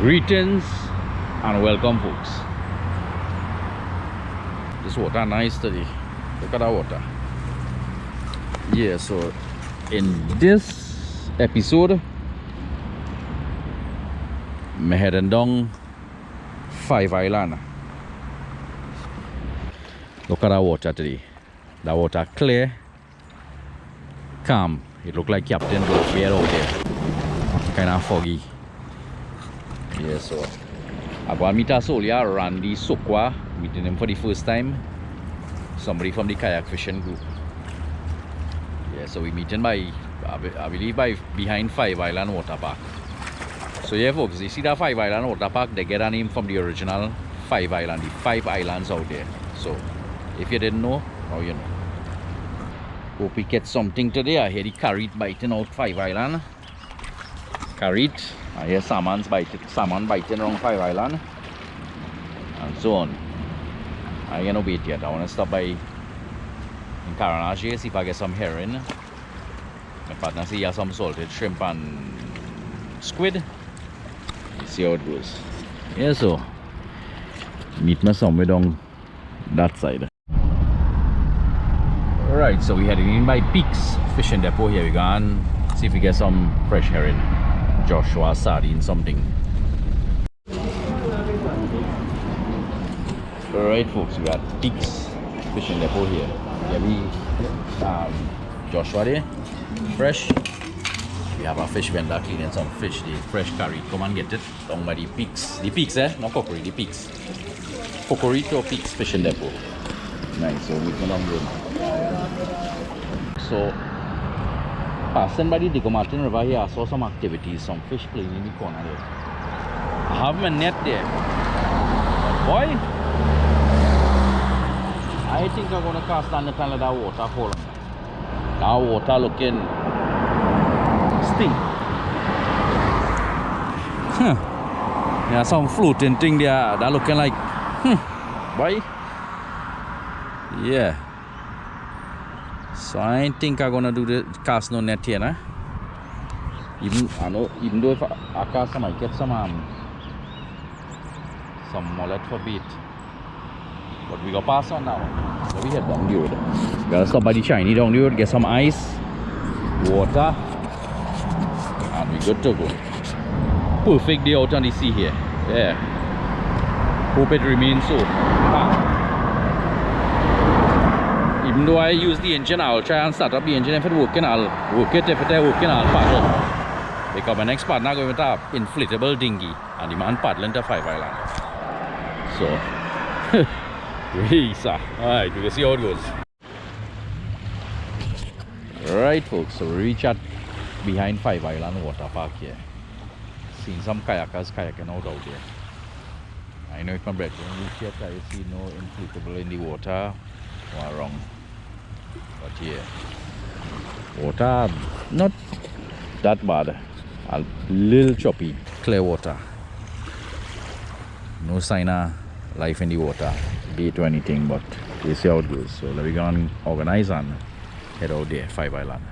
Greetings and welcome, folks. This water nice today. Look at that water. Yeah, so in this episode, I'm heading down 5 Island. Look at that water today. That water clear, calm. It look like Captain Bear out there. Kind of foggy. Yeah, so I go and meet us earlier, Randy Sokwa, meeting him for the first time. Somebody from the kayak fishing group. Yeah, so we meeting by, I believe by behind 5 Island Water Park. So yeah, folks, you see that 5 Island Water Park, they get a name from the original 5 Island, the 5 islands out there. So if you didn't know, now you know. Hope we get something today. I hear the carrot biting out 5 Island. Carrot. I hear salmon biting around 5 Island and so on. I ain't no bait yet. I want to stop by in Karanage, see if I get some herring. My partner see he has some salted shrimp and squid. See how it goes. Yeah, so meet me somewhere down that side. Alright, so we heading in by Peaks Fishing Depot here. We go and see if we get some fresh herring. Joshua sardine something. Alright, folks, we got Peaks Fishing Depot here. Yeah, we Joshua there, fresh. We have a fish vendor cleaning some fish, the fresh curry. Come and get it down by the Peaks. The Peaks, not Cockery, the Peaks. Cockery to Peaks Fishing Depot. Nice, so we're gonna go. So passing by the Digo Martin River here, I saw some activities, some fish playing in the corner there. I have my net there. But boy, I think I'm gonna cast on the pan of that waterfall. That water looking stink. There's some floating thing there that looking like boy. Yeah. So I think I'm gonna do the cast no net here, nah? Even though if I cast, I might get some mullet for bait. But we gotta pass on now. So we head down the road. Gotta stop by the Chinese down the road, get some ice, water, and we good to go. Perfect day out on the sea here. Yeah. Hope it remains so. Even though I use the engine, I'll try and start up the engine. If it's working, I'll work it. If it's working, I'll paddle. Because my next partner going with an inflatable dinghy, and the man paddling to 5 Island. So, alright, we can see how it goes. Alright, folks, so we reach at behind 5 Island Water Park here. Seeing some kayakers kayaking out there. I know if my brethren reach yet, I see no inflatable in the water. Or wrong. But yeah, water not that bad, a little choppy, clear water, no sign of life in the water, bait or anything, but we see how it goes. So let me go and organize and head out there, 5 Island.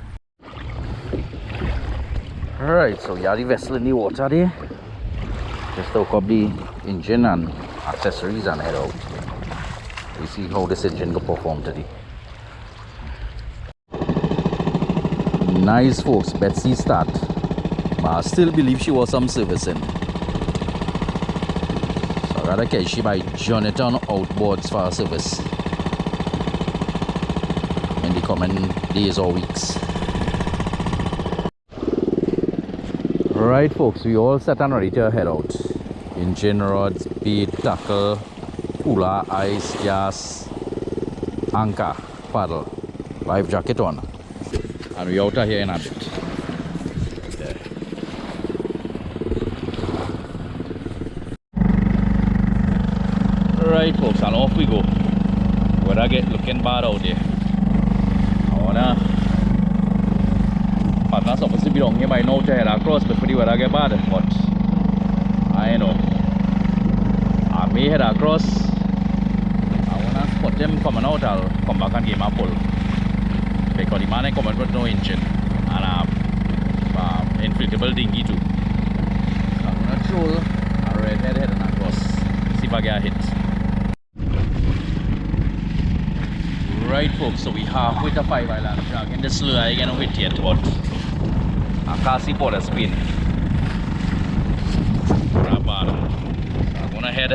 Alright, so we have the vessel in the water there. Just hook up the engine and accessories and head out. We see how this engine will perform today. Nice, folks. Betsy start, but I still believe she was some servicing. So I gotta catch she by Jonathan outboards for her service in the coming days or weeks. Alright, folks, we all set and ready to head out. Engine rods, bait, tackle, cooler, ice, gas, anchor, paddle, life jacket on, and we out of here in a bit. There. Alright, folks, and off we go. Weather get looking bad out there. Partner's supposed to be down here by now to head across before the weather get bad, but I know I may head across. Spot them coming out, I'll come back and give him a pull. Because the man ain't coming with no engine and inflatable dinghy too. So I'm gonna troll I get hit. Right folks, so we halfway to 5 Island. Again, this lure I gonna hit yet, but I can't see for the spin. Not bad. So I'm gonna head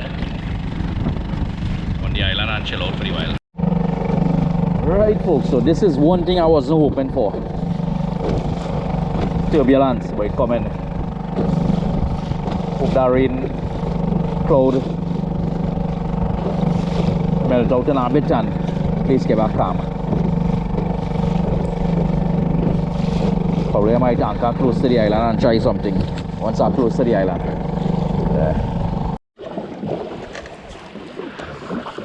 on the island and chill out for a while. Right folks, so this is one thing I wasn't hoping for. Turbulence, but it coming. Hope that rain cloud melt out in a bit and please get back calm. Probably I might anchor close to the island and try something once I'm close to the island.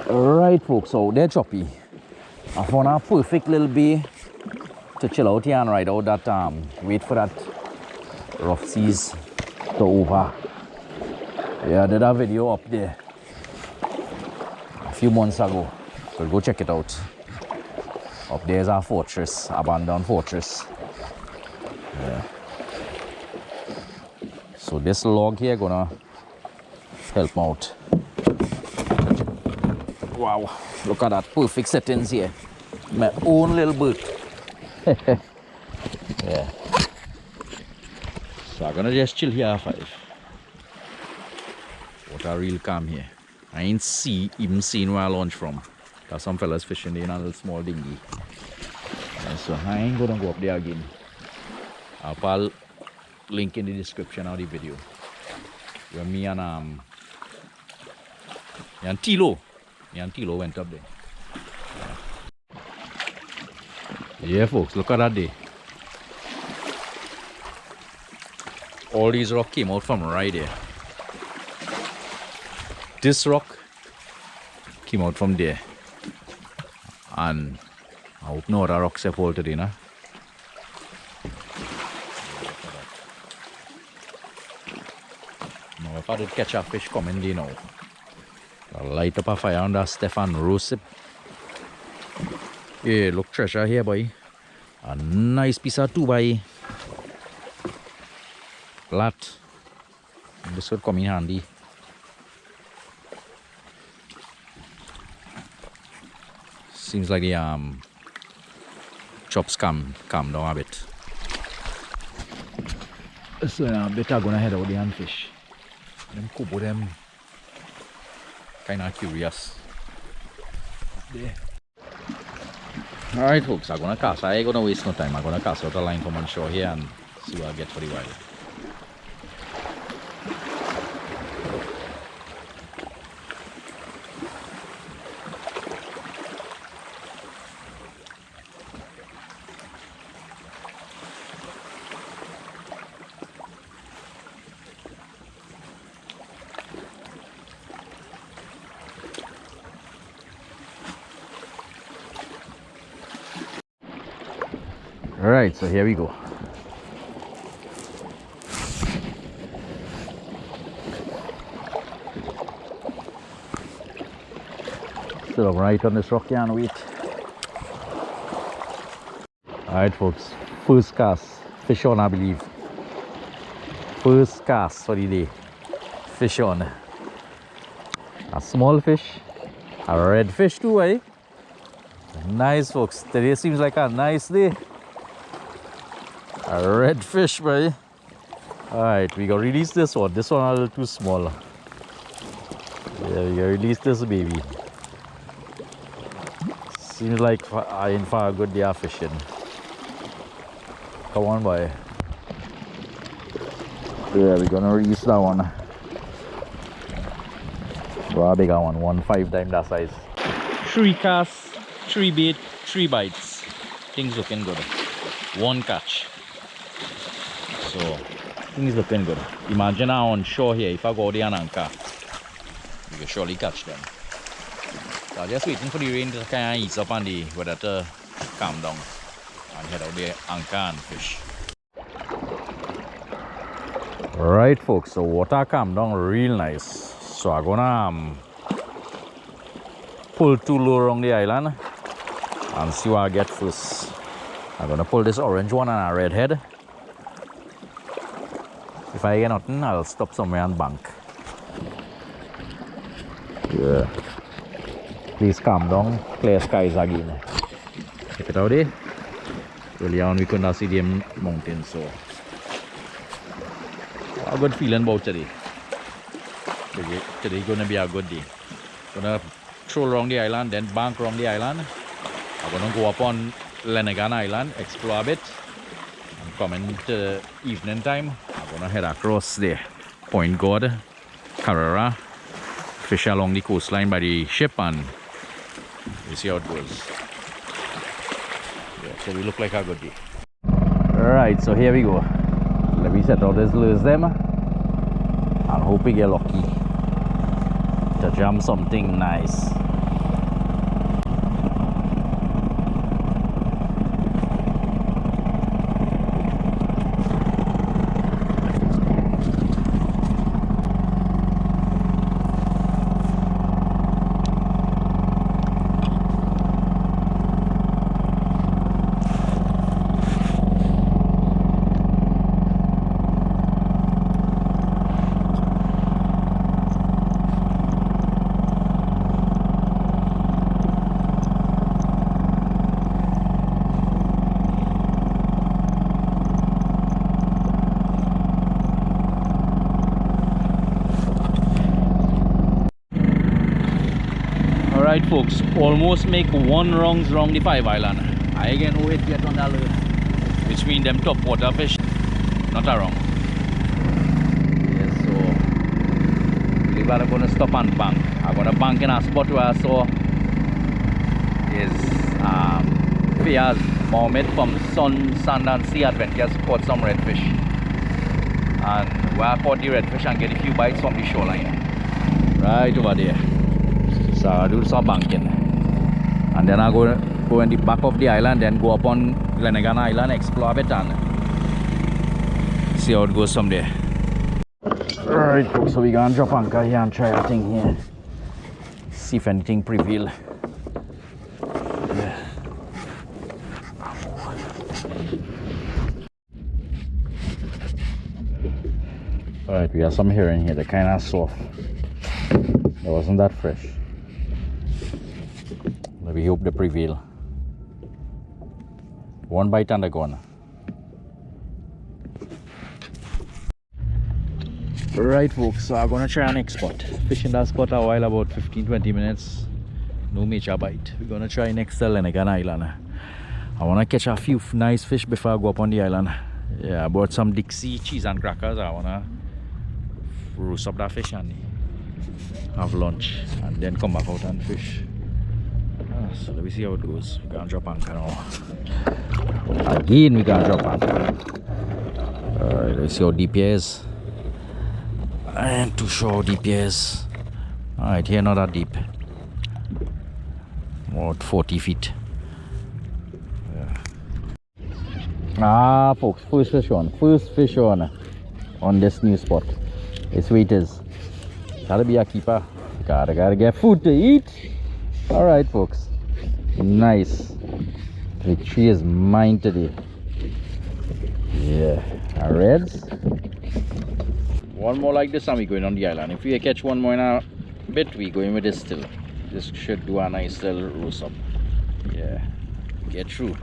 Alright folks, so they're choppy. I found a perfect little bay to chill out here and ride out that wait for that rough seas to over. Yeah, I did a video up there a few months ago, so go check it out. Up there is our fortress, abandoned fortress. Yeah. So this log here gonna help me out. Wow, look at that perfect settings here. My own little boat. Yeah. So I'm gonna just chill here at 5. Water real calm here. I ain't even seen where I launched from. There's some fellas fishing in a little small dinghy. And so I ain't gonna go up there again. I'll put a link in the description of the video. Where me and Tilo went up there. Yeah folks, look at that day. All these rocks came out from right there. This rock came out from there. And I hope no other rocks have fall today, nah? Now if I did catch a fish coming there now, I'll light up a fire on that Stefan roast it. Yeah, look treasure here boy. A nice piece of 2x flat. This would come in handy. Seems like the chops calm down a bit. So I better gonna head out there and fish. Them couple them kinda curious. There. Alright folks, I'm gonna cast. I ain't gonna waste no time. I'm gonna cast out a line from on shore here and see what I get for the while. Alright, so here we go. Still up right on this rock here and wait. Alright folks, first cast, fish on I believe. First cast for the day, fish on. A small fish, a red fish too, eh? Nice folks, today seems like a nice day. A red fish, boy. Alright, we gotta release this one. This one a little too small. Yeah, we gotta release this baby. Seems like I ain't for a good day of fishing. Come on, boy. Yeah, we're gonna release that one. Wow, bigger one. 5 times that size. 3 casts, 3 bait, 3 bites. Things looking good. 1 catch. So things looking good. Imagine now on shore here, if I go there and anchor, you can surely catch them. So I'm just waiting for the rain to kind of ease up and the weather to calm down and head out there, anchor and fish. Right folks, so water calmed down real nice. So I'm gonna pull 2 low around the island and see what I get first. I'm gonna pull this orange one and a red head. If I get nothing, I'll stop somewhere on bank. Yeah. Please calm down. Clear skies again. Check it out there. Earlier on we could not see the mountains, so a good feeling about today. Today gonna be a good day. Gonna troll around the island, then bank around the island. I'm gonna go up on Lenagan Island, explore a bit, and come into evening time. I'm gonna head across there, Point God, Carrera, fish along the coastline by the ship, and we see how it goes. Yeah, so we look like a good day. Alright, so here we go. Let me set out these lures them and hope we get lucky to jam something nice. Alright folks, almost make one wrongs wrong the 5 island. I again no hit yet on that lure, which means them top water fish not a wrong. Yes, so I believe I'm gonna stop and bank. I'm gonna bank in a spot where I saw is Fiaz Mohammed from Sun, Sand and Sea Adventures caught some redfish. And where I caught the redfish and get a few bites from the shoreline. Right over there. So I'll do some banking, and then I'll go in the back of the island, then go up on Lenagan Island, explore a bit and see how it goes from there. Alright folks, so we're gonna drop anchor here and try a thing here, see if anything prevail. Yeah. Alright, we have some herring here, they're kind of soft. It wasn't that fresh. We hope they prevail. One bite and they're gone. Right folks, so I'm gonna try our next spot. Fishing that spot a while, about 15-20 minutes. No major bite. We're gonna try next to Lenagan Island. I wanna catch a few nice fish before I go up on the island. Yeah, I bought some Dixie cheese and crackers. I wanna roast up that fish and have lunch and then come back out and fish. So let me see how it goes. We're gonna drop anchor now. Again, we're gonna drop anchor. Alright, let's see how deep here is. I ain't too sure how deep here is. Alright, here not that deep. About 40 feet. Yeah. Ah, folks, first fish on this new spot. It's waiters. Gotta be a keeper. Gotta get food to eat. Alright folks, nice. The tree is mine today. Yeah, our reds. One more like this and we're going on the island. If we catch one more in a bit, we're going with this still. This should do a nice little roast up. Yeah, get through.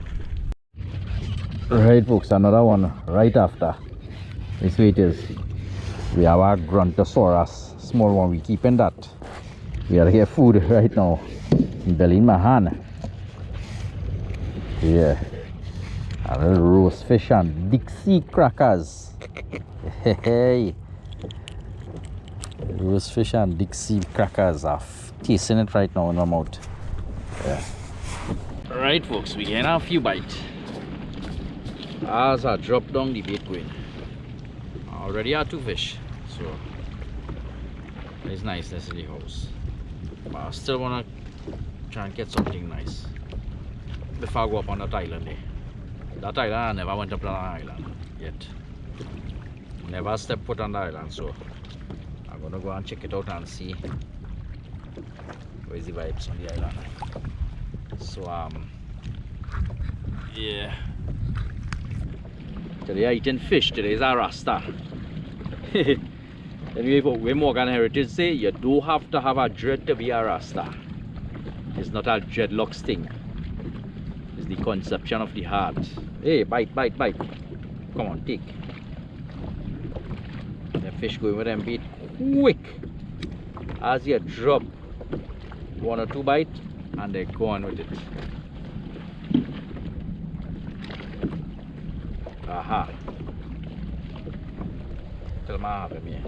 Right folks, another one right after. This way it is. We have our Gruntosaurus, small one, we keeping that. We gotta get food right now. Belly in my hand. Yeah. A little roast fish and Dixie crackers. Hey. Roast fish and Dixie crackers are tasting it right now in my mouth. Yeah. Alright folks, we getting a few bites. As I drop down the bait going. I already have 2 fish. So it's nice, this is the house. But I still wanna try and get something nice before I go up on that island there. That island, I never went up on that island yet. Never stepped foot on the island, so I'm gonna go and check it out and see where's the vibes on the island. So yeah. Today I eating fish, today is a rasta. Anyway, for Morgan Heritage say you do have to have a dread to be a Rasta. It's not a dreadlocks thing. It's the conception of the heart. Hey, bite, bite, bite. Come on, take. The fish going with them bait quick. As you drop 1 or 2 bites, and they go on with it. Aha. Tell me what happened here.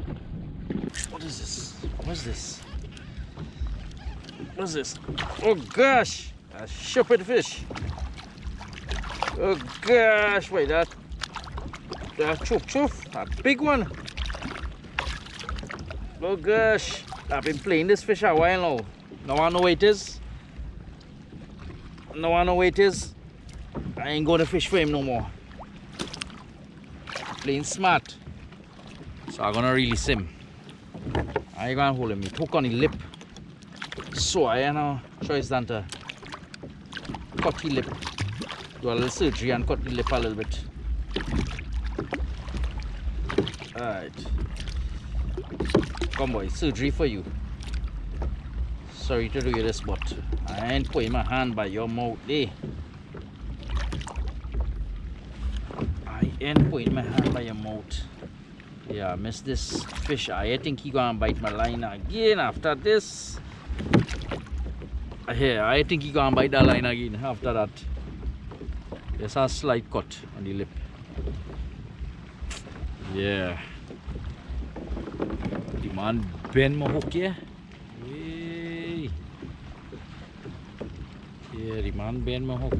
What is this? What's this? What's this? Oh gosh! A shepherd fish. Oh gosh! Wait, that choof choof, a big one. Oh gosh! I've been playing this fish a while now. No one know where it is. No one know where it is. I ain't gonna fish for him no more. Playing smart. So I'm gonna release him. I ain't gonna hold him. Hook on the lip. So I have no choice than to cut the lip. Do a little surgery and cut the lip a little bit. Alright. Come boy, surgery for you. Sorry to do you this, but I ain't putting my hand by your mouth there. I ain't putting my hand by your mouth. Yeah, I missed this fish. I think he gonna bite my line again after this. Here, I think he gonna bite that line again after that. There's a slight cut on the lip. Yeah. The man bend my hook here. Hey. Yeah, the man bend my hook.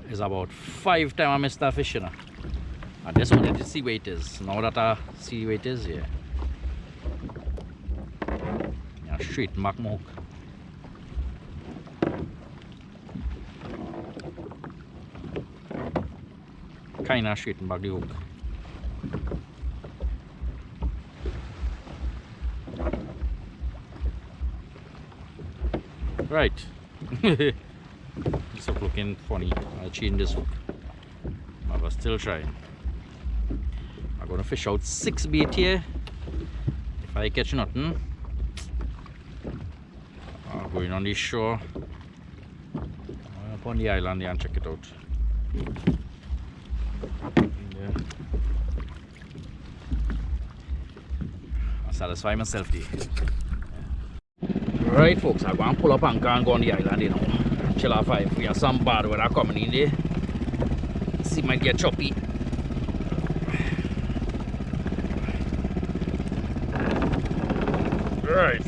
It's about 5 times I missed that fish, you know. I just wanted to see where it is. Now that I see where it is, yeah. Yeah, straight back my hook. Kinda straighten back the hook. Right. This hook looking funny. I'll change this hook. But I'm still trying. I'm gonna fish out 6 bait here. If I catch nothing, I'm going on the shore. Up on the island here and check it out. Yeah. I'll satisfy myself there. Right folks, I'm going to pull up and go on the island, you know. Chill off if we have some bad weather coming in there. See, might get choppy. Right.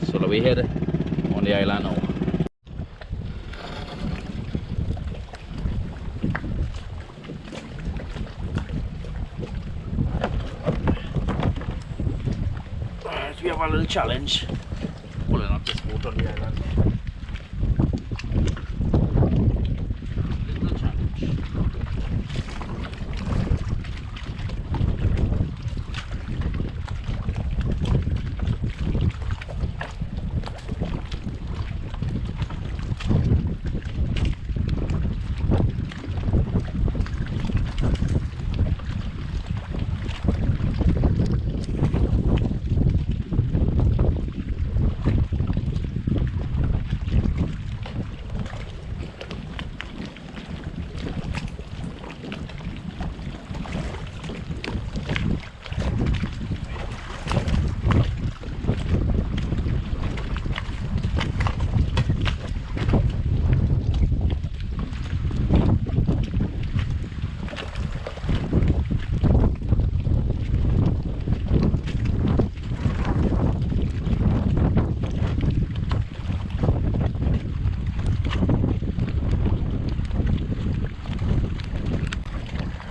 So we head on the island now. Alright, we have a little challenge. Pulling up this boat on the island. Little challenge.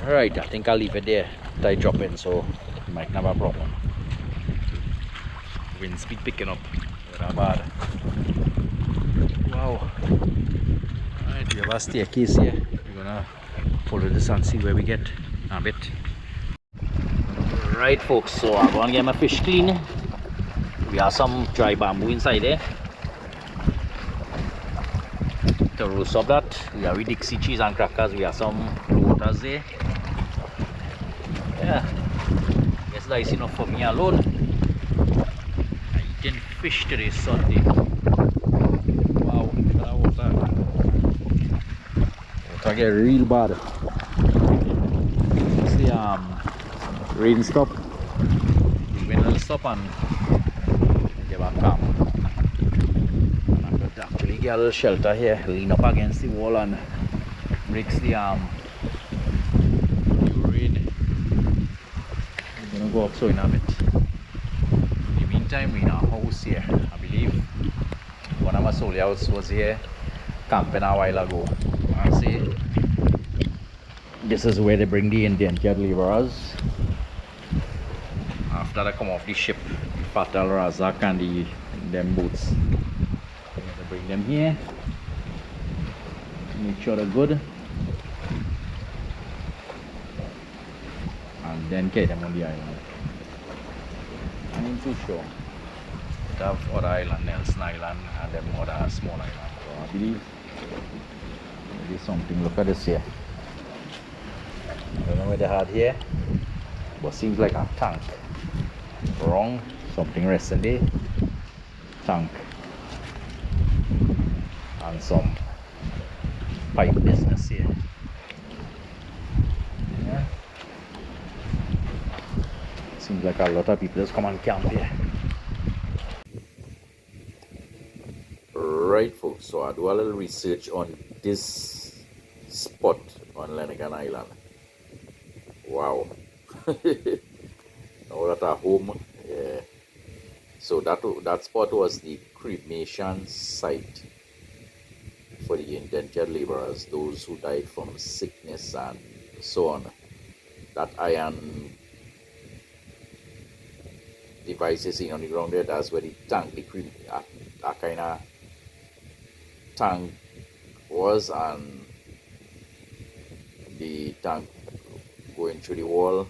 Alright, I think I'll leave it there. I drop in, so it might not have a problem. Wind speed picking up. Not bad. Wow. Alright, we have a staircase here. We're gonna follow this and see where we get a bit. Right folks, so I'm gonna get my fish clean. We have some dry bamboo inside there. To roast up that, we have Dixie cheese and crackers. We have some waters there. Yeah, guess that's enough for me alone. I'm eating fish today, Sunday. Wow, look at that water. Water get real bad. See, rain stop. The wind will stop and get back calm. And I could actually get a little shelter here, lean up against the wall and breaks the rain. I'm gonna go outside in a bit. In the meantime, we're in our house here. I believe one of my soldiers was here camping a while ago. I see this is where they bring the indentured laborers after they come off the ship, Fatal Razak and them boats. They bring them here, make sure they're good, and then carry them on the island. I ain't too sure. They have other island, Nelson Island, and them other small island. So I believe there's something. Look at this here. I don't know what they had here, but seems like a tank. Wrong, something resting there. Tank and some pipe business here. Yeah. Seems like a lot of people just come and camp here. Right, folks, so I do a little research on this spot on Lenagan Island. Wow. Now that at home, yeah. So that spot was the cremation site for the indentured laborers, those who died from sickness and so on. That iron device is seen on the ground there, that's where the tank, the kind of tank was, and the tank going through the wall,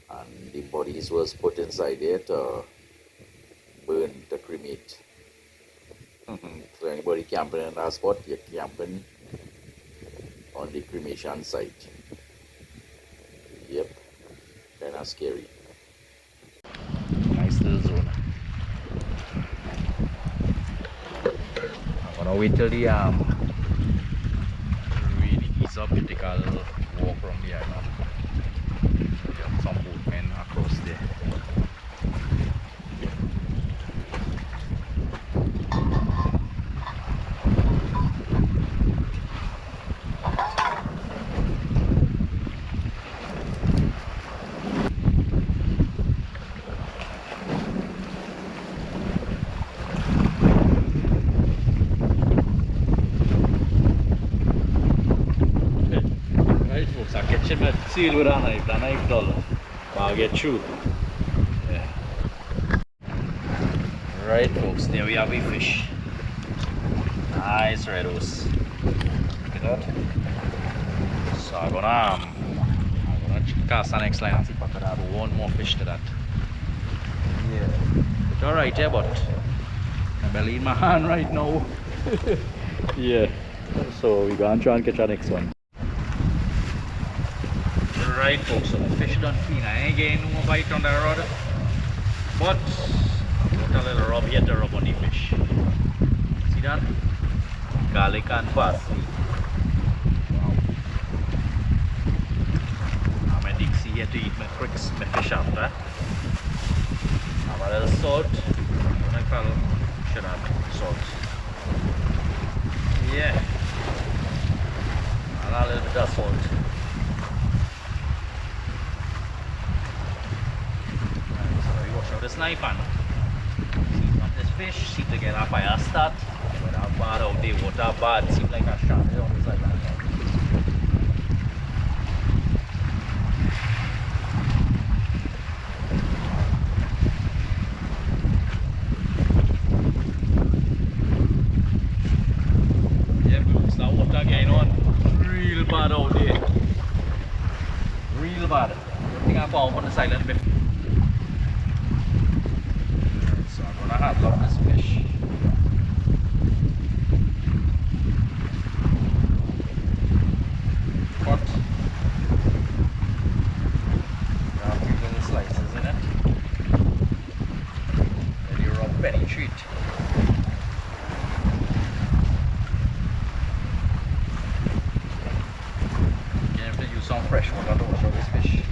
and the bodies was put inside there to burn, to cremate. So anybody camping in that spot, you're camping on the cremation site. Yep, kind of scary. Nice little zone. I'm gonna wait till the really heats up to take a little walk from the island. We have some boatmen across there. Folks, I catch him at seal with a knife, the knife dull, but I'll get through. Yeah. Right, folks, there we have a fish. Nice reddos. Look at that. So I'm gonna cast the next line and see if I could add one more fish to that. Yeah. It's alright, yeah, but my belly in my hand right now. Yeah. So we're gonna try and catch our next one. Right, folks, so the fish done clean. I ain't getting no more bite on the rod, but I put a little rub here to rub on the fish. See that? Garlic and parsley. Wow. I'm a Dixie here to eat my fish after. Have a little salt. What I call should have salt. Yeah. And a little bit of salt. This knife and season this fish, see to get a fire start. When I'm bad out there, water bad, seems like a shark on this island. Yeah, folks, that water getting on real bad out there. Real bad. I don't think I've found on this island before. I love this fish. fresh water to wash out this fish.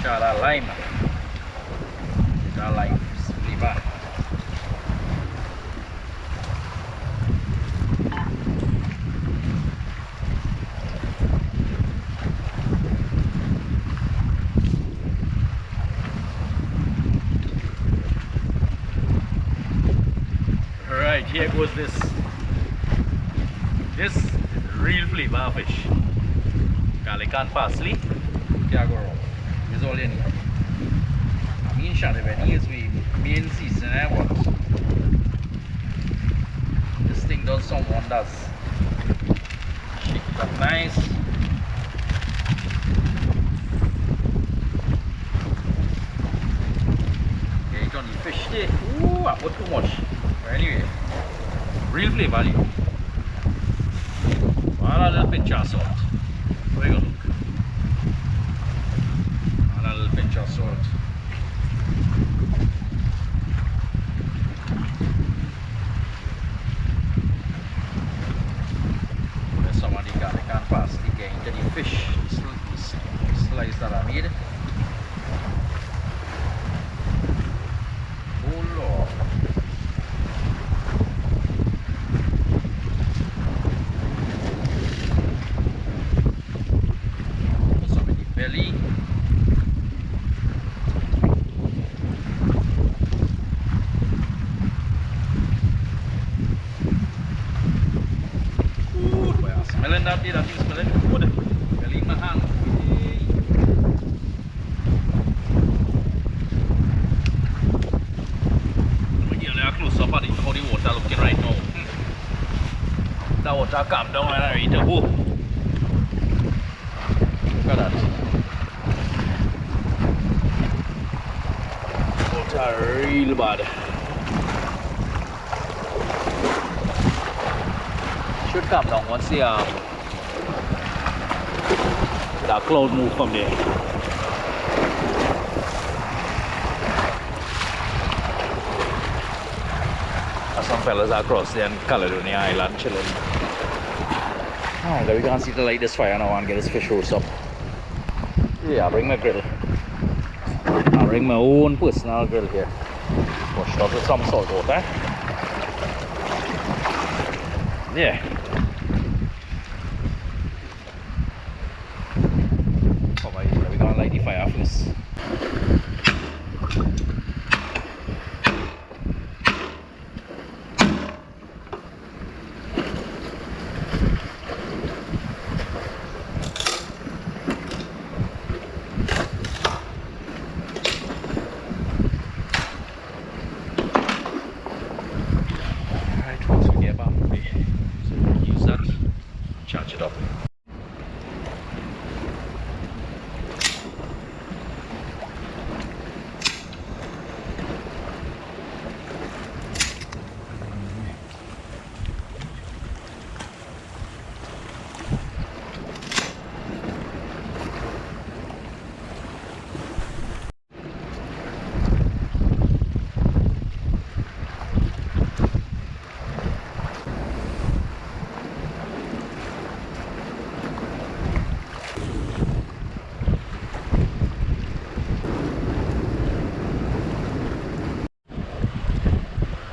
That lime. That lime flavor. Right, here goes this. This is real flavor fish. Garlic and parsley. Can't go wrong. Is all you need. I mean, shadow when is we main season, what? This thing does some wonders. Shake it up nice. Okay, you don't need fish there. Ooh, I put too much. But anyway, real flavor value. Add a little pinch of salt. Where you go? A little pinch of salt. Put some of the garlic and parsley into the fish slice that I made. Oh Lord. Put some in the belly. Smelling that day, that is smelling good. Belly in my hand. Let me get a little close up at how the water looking right now. That water calm down when I eat the whole. Look at that. Water real bad. Should come down once the cloud move from there. Some fellas are across there in Caledonia Island chilling. Oh, there we can see to light this fire now and get this fish roast up. Yeah, I'll bring my grill. I'll bring my own personal grill here. Washed out with some salt water. Yeah. We're gonna light the fire first. Alright, once we get back, so we'll use that, charge it up.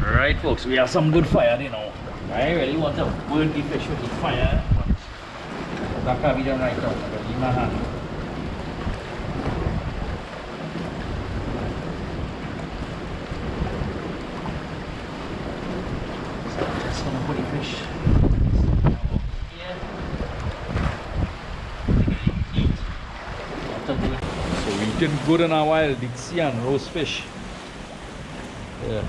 Alright folks, we have some good fire you know. I really want to burn the fish with the fire, but that can't be done right now. I got in my hand. So I'm just gonna put the fish here. So we eating good in our wild Dixie and roast fish. Yeah.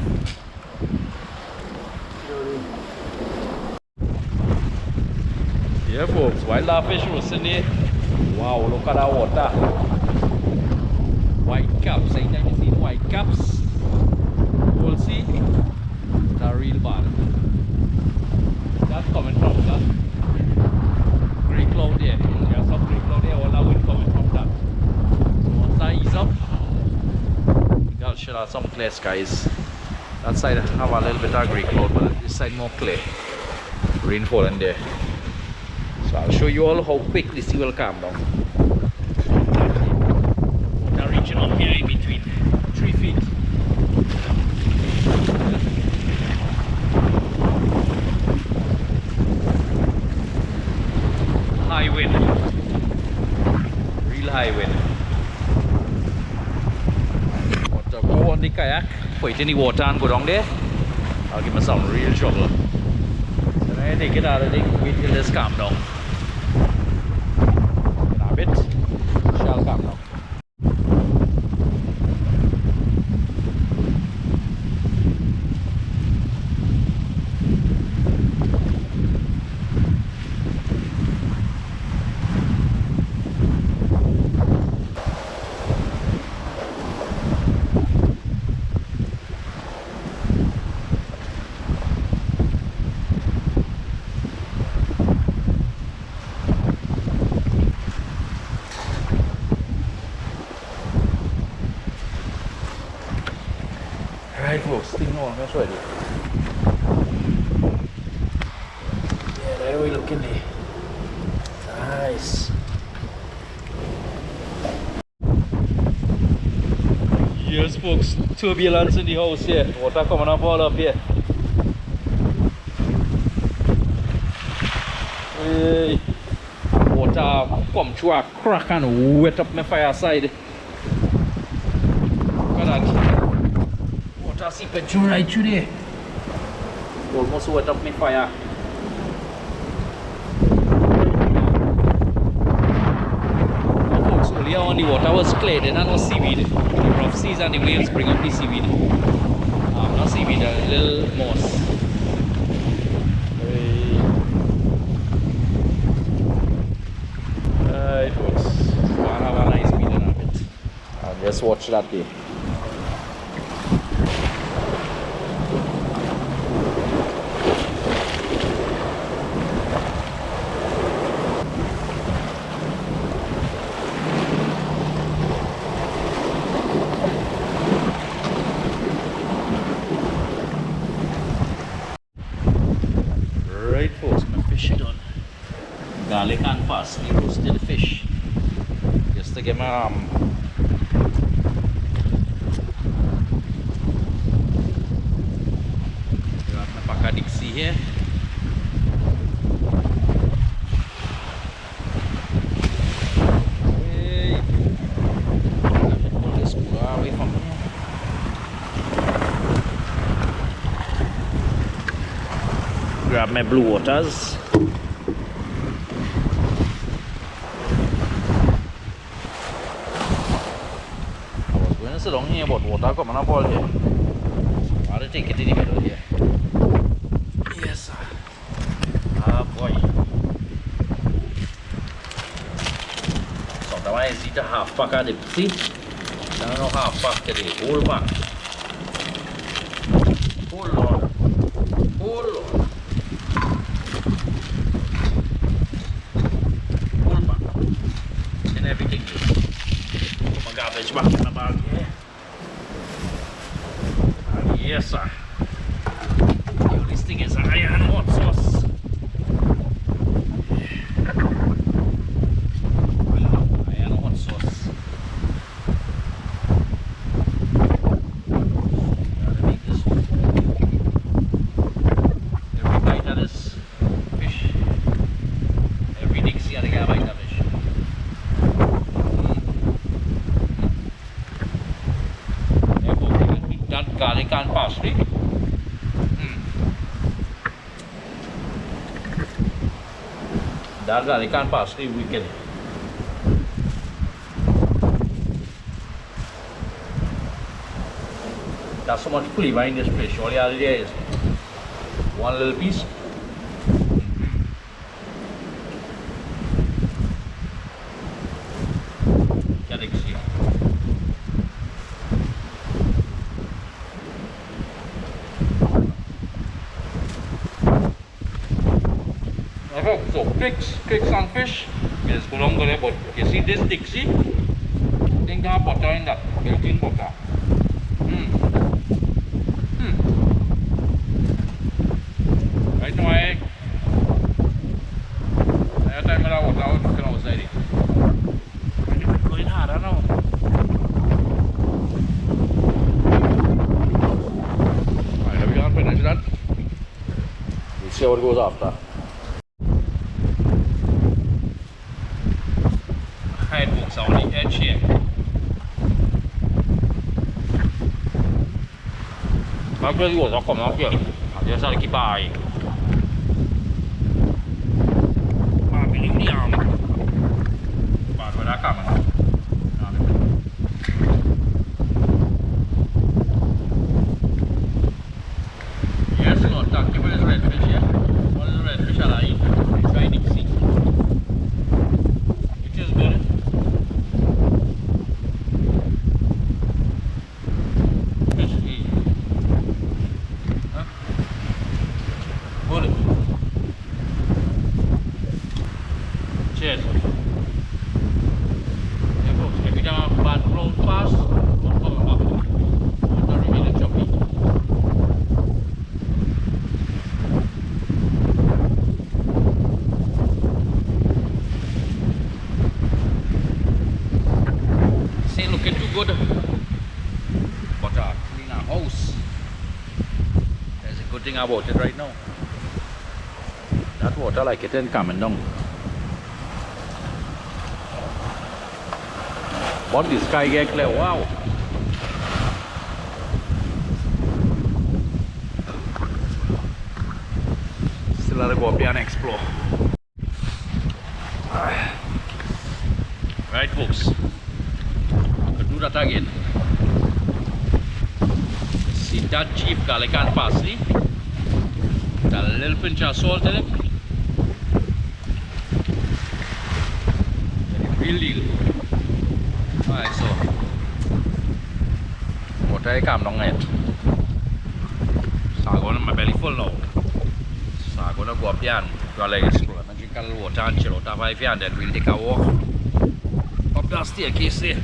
Yeah folks, wild fish roasting there. Wow, look at that water. White caps, anytime you see white caps, you'll see they're real bad. That's coming from that grey cloud there. There's some grey cloud there, all that wind coming from that. there are some clear skies. That side have a little bit of grey cloud, but this side more clear. Rain falling there. So I'll show you all how quick the sea will calm down. Now reaching up here in between 3 feet. High wind. Real high wind. Go on the kayak, put it in the water and go down there. I'll give me some real trouble. So then I take it out of the wait till this calm down. Grab it, shall calm down. Right folks, thing on, that's ready. Yeah, there we looking there. Nice. Yes folks, turbulence in the house here. Water coming up all up here. Hey. Water come through a crack and wet up my fireside. Look at that. Water seeping through right through there. Almost wet up my fire. Now folks, earlier on the water was clear, then there was seaweed. The rough seas and the waves bring up the seaweed. Not seaweed, a little moss. Hey. Right folks, wanna have a nice meeting of it. And just watch that day. Right folks, my fish is done. Garlic and parsley roasted fish. Just to get my got my pack of Dixie here. Hey. Pull this cooler away from here. Grab my blue waters. I was going to sit down here, but water coming up all here. So I'll take it in the middle here. Yes, sir. Ah, boy. Sometimes I eat a half pack of the see? I don't know half pack today, whole pack. Whole lot. Whole lot. Everything. Put my garbage back in the bag here. And yes, sir. The only thing is iron hot sauce. Iron hot sauce. Gotta make this every bite of this fish. Every Dixie gotta get a bite of fish. That garlic and parsley. That garlic and parsley wicked. There's so much flavor in this fish. All you have there is one little piece. So cakes and fish is no longer there, but you see this Dixie, I think they have butter in that, built-in butter. Right now, I time that I was out looking outside it. It's going harder now. Alright, have we gone finish that? We'll see how it goes after. Head walks on the edge here. I'm really was come out here. I just had to keep eye. I'm feeling the arm. But where I come now? Yes, Lord, thank you for this redfish here. What is the redfish I eat? It's very deep sea. It is good. Cheers. Yeah, folks, if you don't bad road fast, don't come back. Don't really choppy. This ain't looking too good. But clean our house. There's a good thing about it right now. That water like it ain't coming down. But the sky get clear, wow. Still have to go up there and explore. Right folks, I could do that again. See that cheap garlic and parsley. Got a little pinch of salt in it. Real deal. Alright, so water I come down it. So I'm going to my belly full now. So I'm going to go up there and go like explore and drink a little water and chill out after 5 and then we'll take a walk up that staircase there.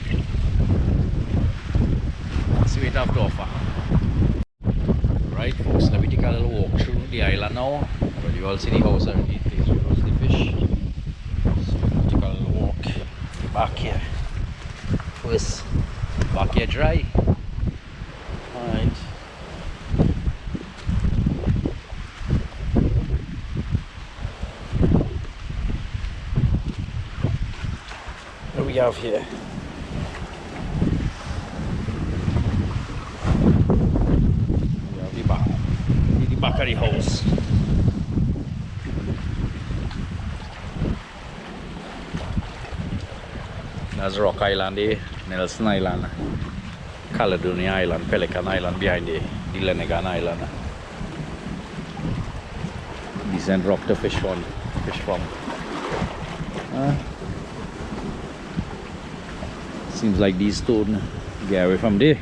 See what it have to offer. Right folks, let me take a little walk through the island now. Well, you all see the house and the place where we roast the fish. So we'll take a little walk back here. First, back here dry. Alright. What do we have here? We have the back of the house. There's Rock Island there, Nelson Island, Caledonia Island, Pelican Island behind the Lenagan Island. Decent rock to fish from. Seems like these stone get away from there.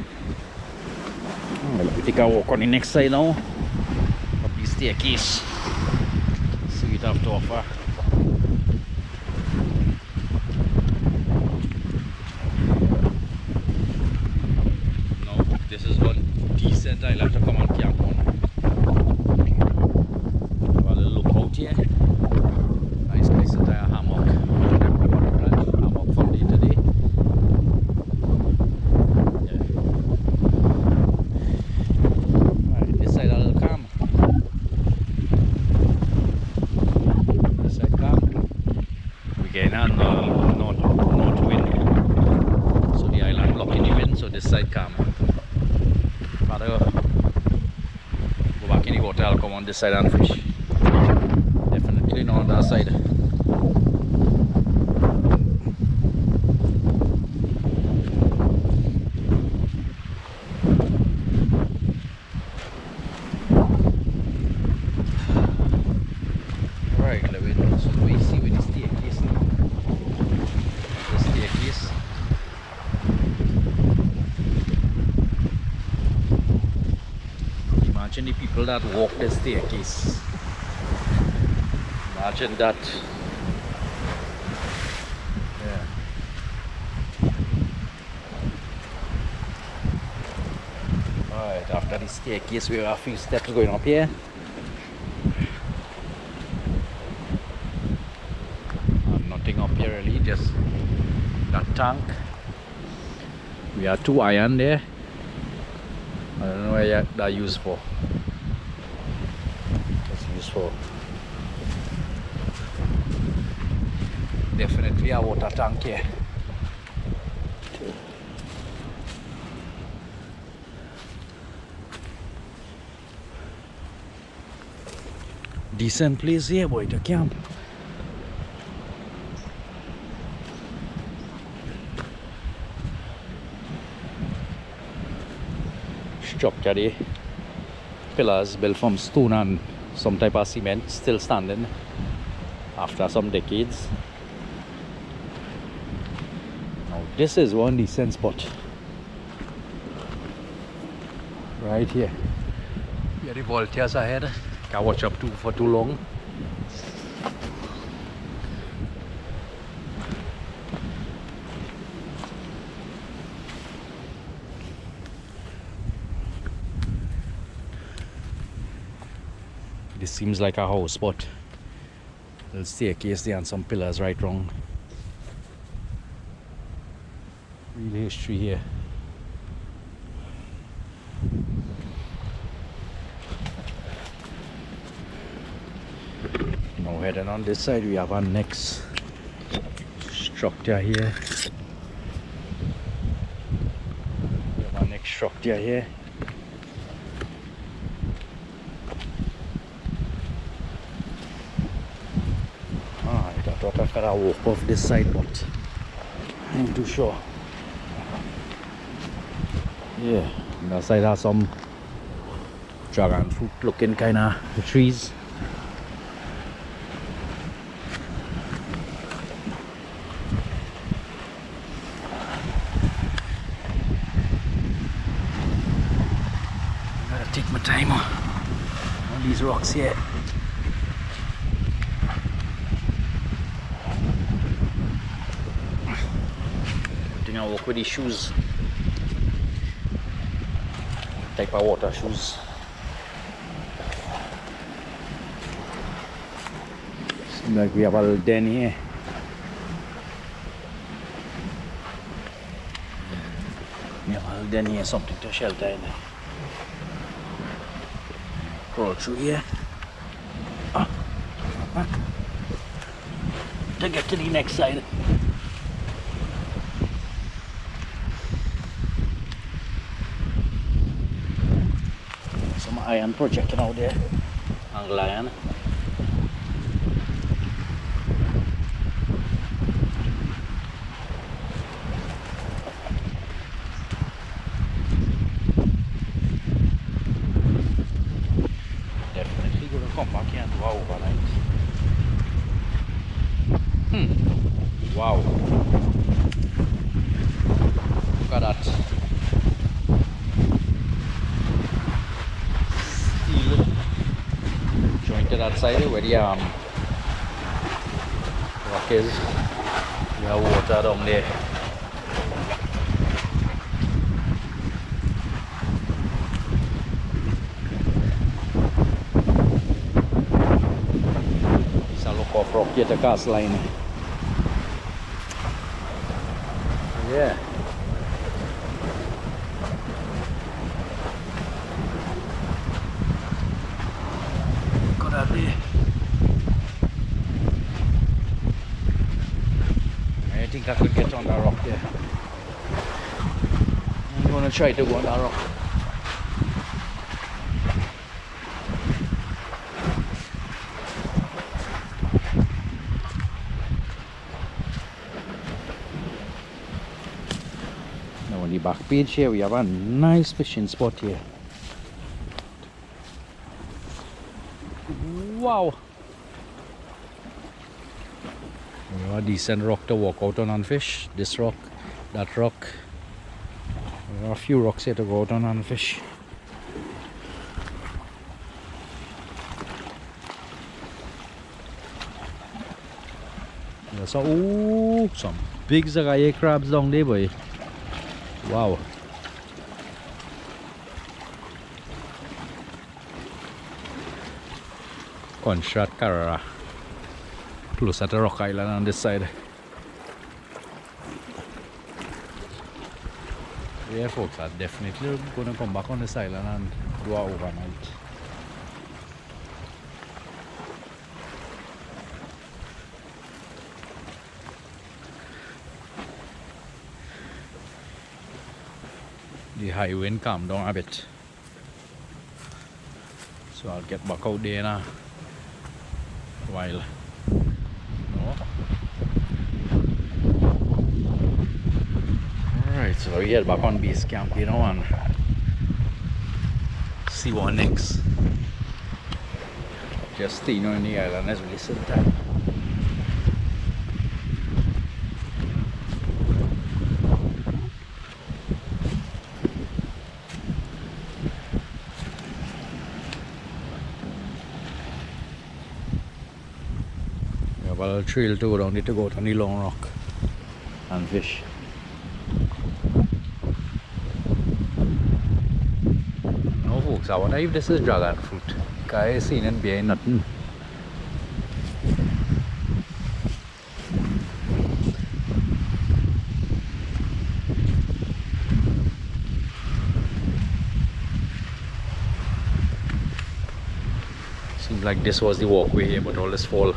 Well, we take a walk on the next side now. Up the staircase. See what it have to offer. This is one decent island to come and camp on. Have a little look out here. Nice place to tie a hammock. Hammock from day to day. Yeah. Alright, this side a little calm. This side calm. We getting a north wind. So the island blocking the wind, so this side calm. Go back in the water, I'll come on this side and fish. Definitely not on that side. Right, let me see where the staircase is. The staircase. Imagine the people that walk the staircase. Imagine that. Yeah. Look at the staircase. We have a few steps going up here. Nothing up here really, just that tank. We have 2 iron there. I don't know what that used for. That's used for. Definitely a water tank here. Decent place here, boy, to camp. Structure the pillars built from stone and some type of cement, still standing after some decades. Now this is one decent spot right here. Here the volunteers ahead. Can't watch up for too long. This seems like a house spot. Little staircase there and some pillars right wrong. Real history here. Now heading on this side, we have our next structure here. We have our next structure here. I thought I could have walk off this side, but I'm too sure. Yeah, and that side has some dragon fruit looking kind of trees. Gotta take my time on these rocks here. I walk with these shoes, type of water shoes. Seems like we have a little den here. We have a little den here, something to shelter in. Crawl through here to get to the next side. Iron projecting out there, angle iron. Definitely gonna come back here and do our overnight. Wow. Look at that. Jointed that side where the rock is. We have water down there. It's a look off rock here to cast line. Yeah. I think I could get on that rock there. I'm gonna try to go on that rock. Now on the back page here, we have a nice fishing spot here. Wow! A decent rock to walk out on and fish. This rock, that rock. There are a few rocks here to go out on and fish. There's some big zagaye crabs down there, boy. Wow. construct Carrara closer to Rock Island on this side. Yeah, folks, are definitely gonna come back on this island and do our overnight. The high wind calmed down a bit, so I'll get back out there in a while. Alright, so we head back on base camp, you know, and see what next. Just staying on the island as we listen time. A little trail to go down, need to go on the long rock and fish. No folks, I wonder if this is dragon fruit. I ain't seen it behind nothing. Seems like this was the walkway here, but all this fall.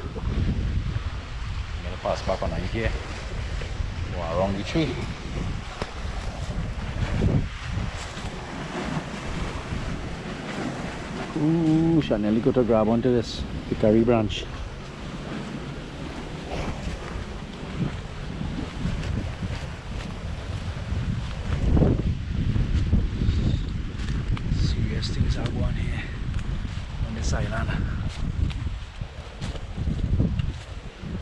Pass back on here, go around the tree. Ooh, shall nearly go to grab onto this hickory branch. Serious things are going here on this island.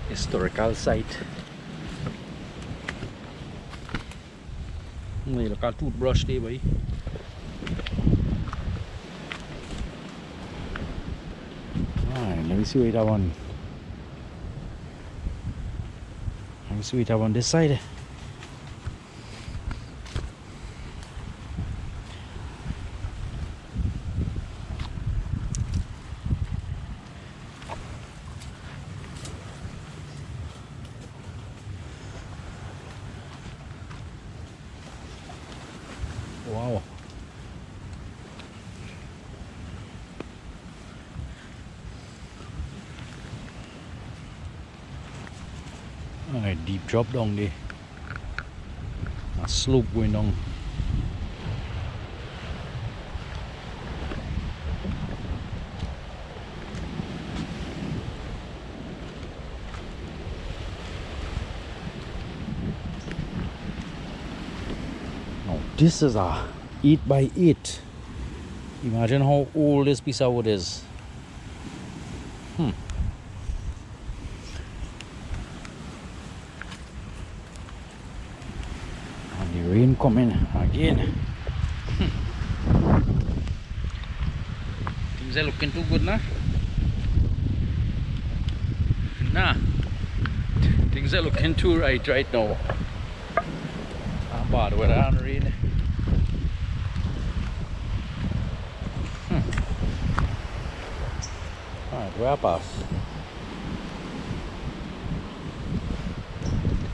Historical site. Look at toothbrush there, boy. Alright, let me see what I want. Let me see what I want this side. Wow. Alright, deep drop down there. A slope going down. This is a 8x8. Imagine how old this piece of wood is. And the rain coming again. Things are looking too good now. Nah, things are looking too right now. Bad weather and rain. Alright, where I pass?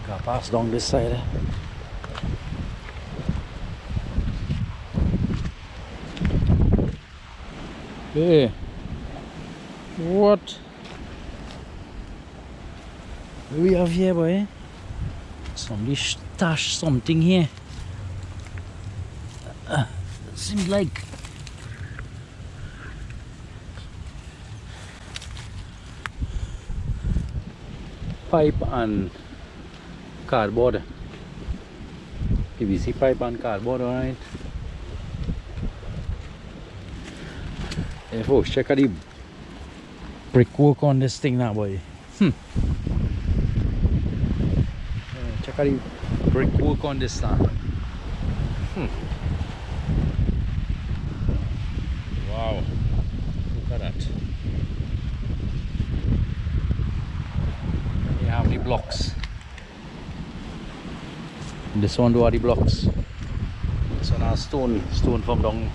Gotta pass down this side. Hey, what? What do we have here, boy? Somebody stashed something here. Seems like pipe and cardboard. PVC pipe and cardboard, alright. Hey folks, check out the brickwork on this thing now, boy. Check out the brickwork on this now. Wow, look at that. You have the blocks. This one do are the blocks. This one has stone from down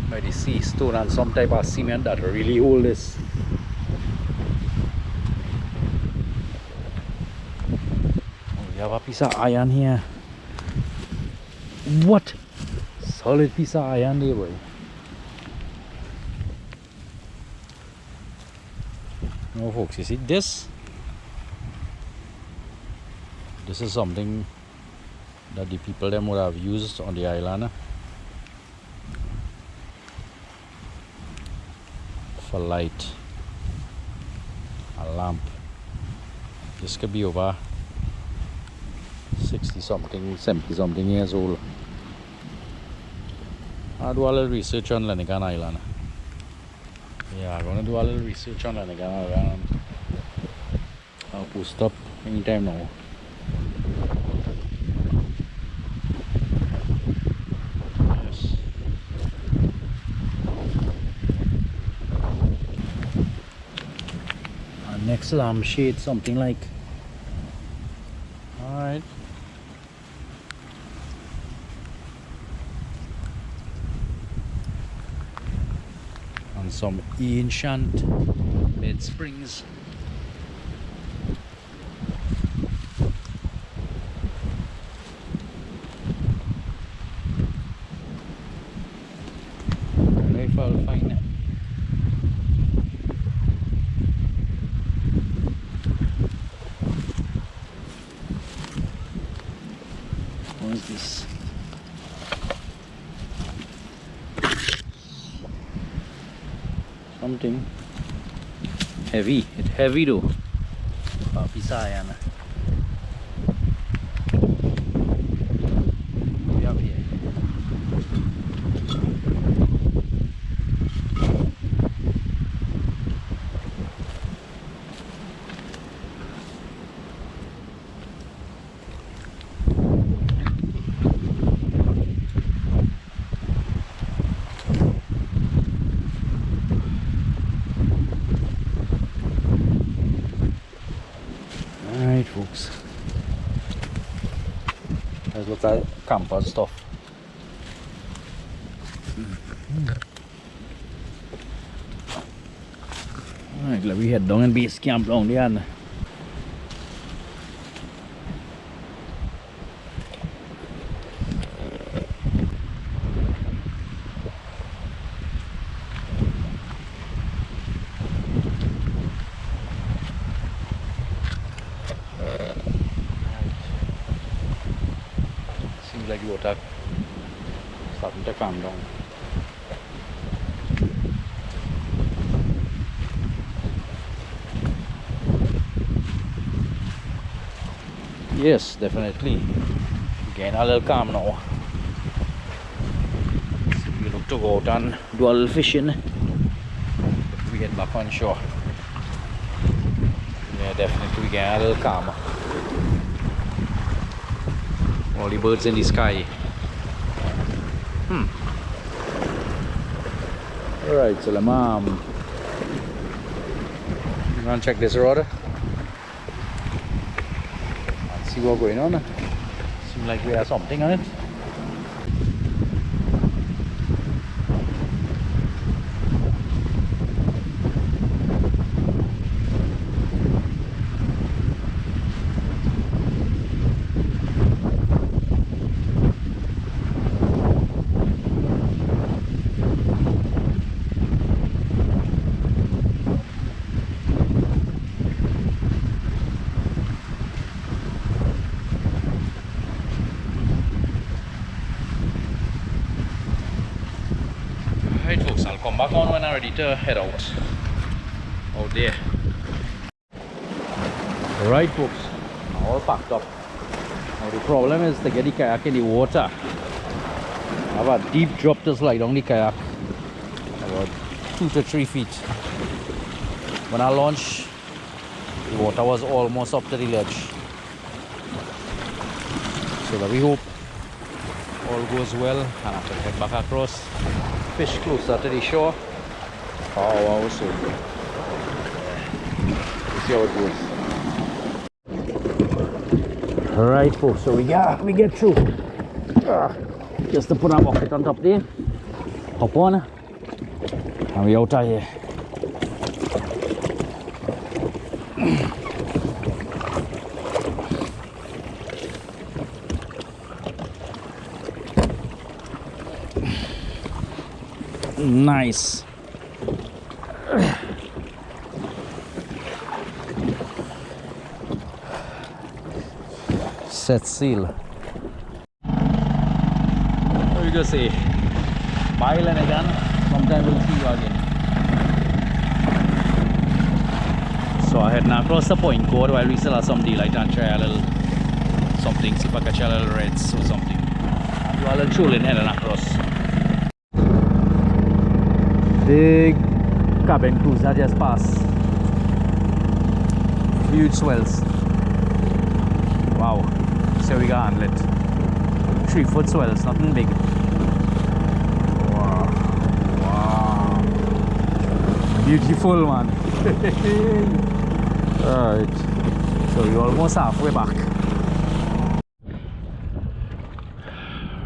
by the sea, stone and some type of cement that really hold this have a piece of iron here. What? Solid piece of iron there, boy. No, folks, you see this? This is something that the people them would have used on the island for light. A lamp. This could be over 60 something, 70 something years old. I'll do a little research on Lenagan Island. Yeah, I'm gonna do a little research on Lenagan Island. I'll post up anytime now. Yes. Our next lampshade, something like. Alright. And some ancient bed springs. I don't know if I'll find it. What is this? Something heavy. It's heavy though. Piece of iron. What we have here? Alright, folks. There's lots of camper stuff. Alright, let me head down and base camp down there. Seems like the water starting to calm down. Yes, definitely. Getting a little calm now. So we look to go out and do a little fishing before we get back on shore. Yeah, definitely we get a little calmer. All the birds in the sky. Alright, so I'm gonna check this road and see what's going on. Seems like we have something on it. Alright folks, I'll come back on when I'm ready to head out there. Alright folks, I'm all packed up. Now the problem is to get the kayak in the water. I have a deep drop to slide down the kayak, about 2 to 3 feet. When I launched, the water was almost up to the ledge. So that we hope all goes well and I can head back across, fish closer to the shore. Oh wow, so we'll see how it goes. Alright folks, so we get through. Just to put our bucket on top there, hop on, and we out of here. Nice. Set seal. What we go say? Bye Lenagan. Sometime we'll see you again. So I head now across the point code while we still have some daylight and try a little something, see if I catch a little reds or something. Do a little trolling heading across. Big cabin cruiser just passed. Huge swells. Wow. So we got handle it. 3-foot swells, nothing big. Wow. Wow. Beautiful, man. Alright. So we're almost halfway back.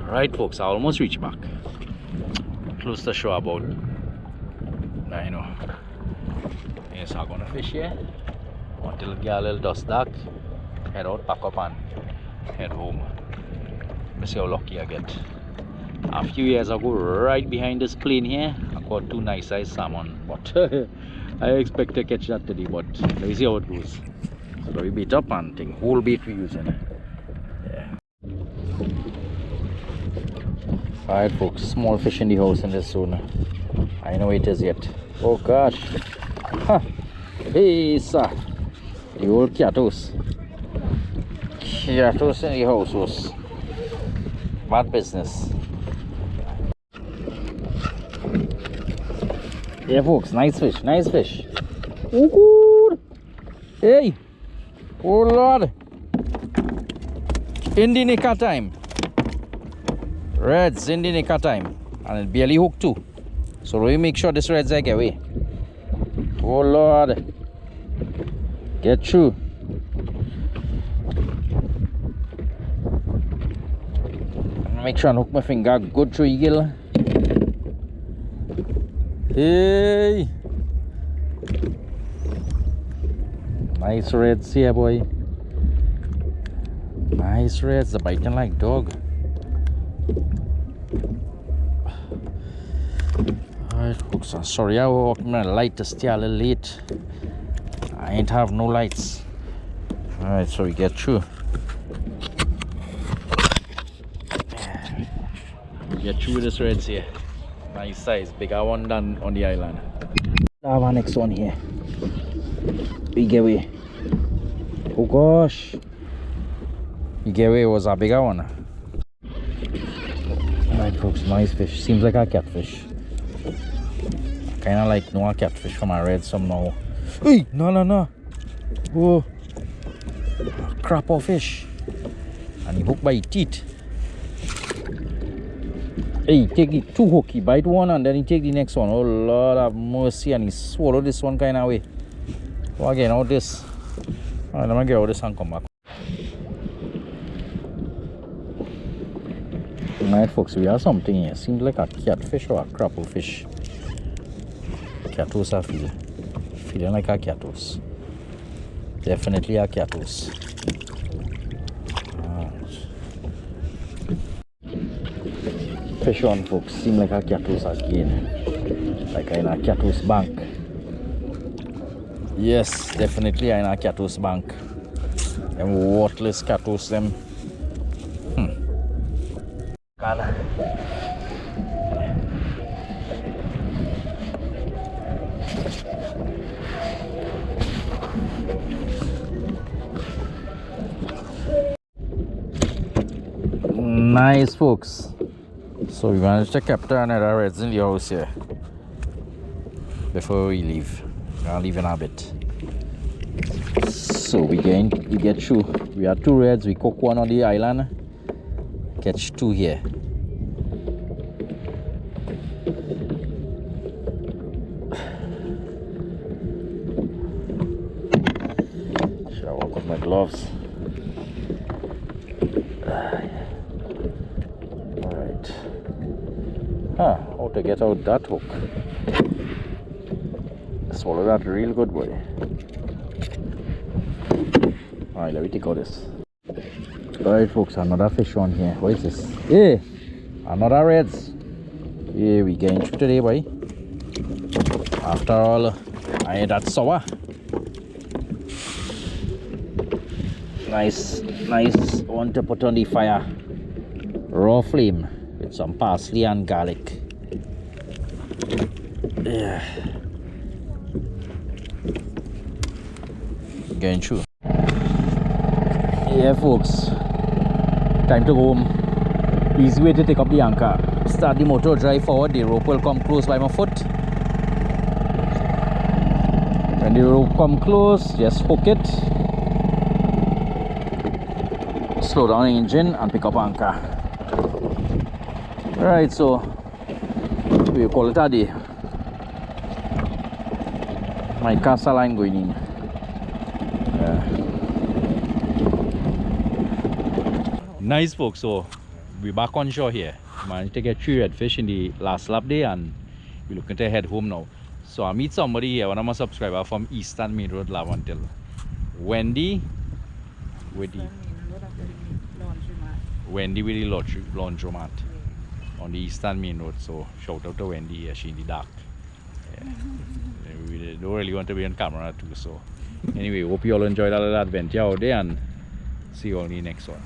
Right folks, I almost reached back. Close to shore about. I know. Yes, I'm gonna fish here until get a little dust dark. Head out, pack up and head home. Let's see how lucky I get. A few years ago, right behind this plane here, I caught 2 nice sized salmon. But I expect to catch that today, but let's see how it goes. So we bait up and take whole bait we're using. Yeah. Alright folks, small fish in the house in this zone. I know it is yet. Oh gosh. Huh. Hey sir. The old catos. Catos in the house was bad business. Yeah folks, nice fish, nice fish. Oh good. Hey. Oh lord. Indinica time. Reds, Indinica time. And it barely hooked too. So we make sure this red's egg away. Oh lord. Get through. Make sure I hook my finger good through eagle. Hey. Nice reds here, boy. Nice reds. They're biting like dog. Alright folks, I'm sorry I was walking my light to stay a little late. I ain't have no lights. Alright, so we get through. Get through this reds here. Nice size, bigger one than on the island. I have our next one here. Big away. Oh gosh. Big away was a bigger one. Alright folks, nice fish. Seems like a catfish. Kinda like no catfish from a red some now. Hey, no. Oh, crap of fish. And he hooked by his teeth. Hey, take the 2 hook, he bite one and then he take the next one. Oh Lord have mercy, and he swallow this one kind of way. So again, out this. Alright, let me get out this and come back. Alright folks, we have something here. Seems like a catfish or a crapple fish. Catos I feel. Feeling like a catos. Definitely a catos. Fish on folks, seem like a catos again. Like in a catos bank. Yes, definitely in a catos bank. Them worthless catos them. Nice folks. So we managed to capture another reds in the house here before we leave. I'll leave in a bit. So we get through. We had 2 reds, we cook one on the island, catch 2 here. Should I walk with my gloves? How to get out that hook. Swallow that real good, boy. Alright, let me take out this. Alright folks, another fish on here. What is this? Hey! Another reds. Here we getting through today, boy. After all, I ain't that sour. Nice one to put on the fire. Raw flame with some parsley and garlic. Yeah. Getting through. Yeah, folks. Time to go home. Easy way to take up the anchor. Start the motor, drive forward. The rope will come close by my foot. When the rope come close, just hook it. Slow down the engine and pick up anchor. Right, so we call it a day. My castle line going in. Nice, folks. So we're back on shore here. Managed to get 3 redfish in the last lap day, and we're looking to head home now. So I meet somebody here, one of my subscribers from Eastern Main Road, Lavantil. Wendy with the laundromat on the Eastern Main Road. So shout out to Wendy here, she in the dark. Yeah. We don't really want to be on camera too. So anyway, hope you all enjoyed our little adventure out there, and see you all in the next one.